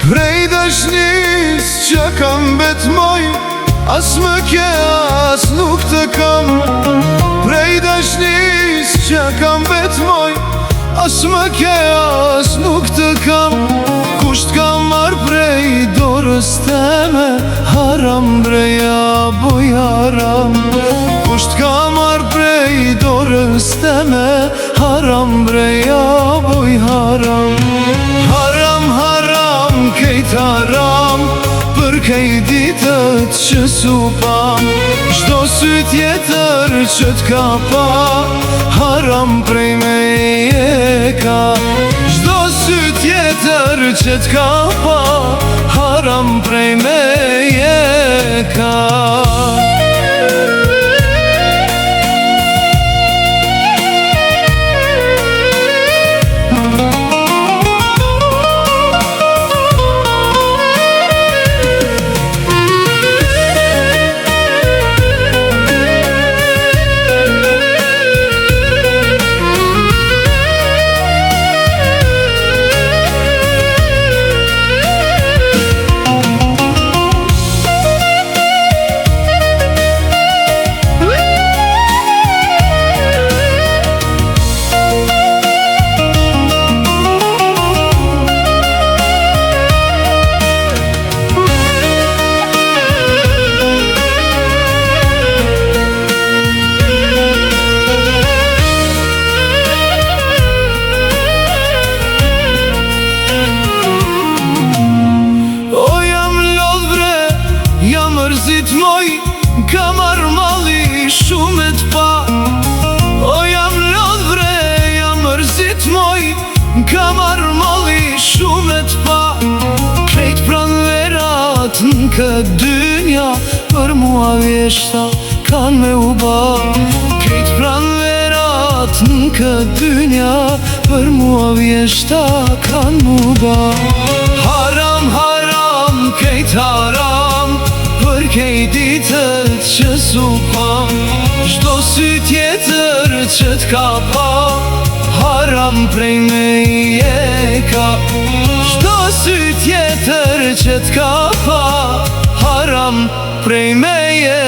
Prej dashnis që kam betmoj, as më ke as nuk të kam. Prej dashnis që kam betmoj, as më ke as nuk të kam. Kusht kam marr prej dorës teme, haram breja boj haram. Kusht kam marr prej dorës teme, haram breja boj haram. Haram, haram, kejt haram, për kejt ditët që supam. Çdo sy tjetër që t'ka pa, haram prej meje ka. Çdo sy tjetër që t'ka pa, haram prej meje ka. Ka marrë malli shumë t'pa. O jam lodh bre, jam mërzit moj, ka marrë malli shumë t'pa. Krejt pranverat n'kët dynja, për mua vjeshta kan me u ba. Krejt pranverat n'kët dynja, për mua vjeshta kan me u ba. Haram, haram, krejt haram, për kejt ditët që supam. Çdo sy tjetër që t'ka pa, haram prej meje ka. Çdo sy tjetër që t'ka pa, haram prej meje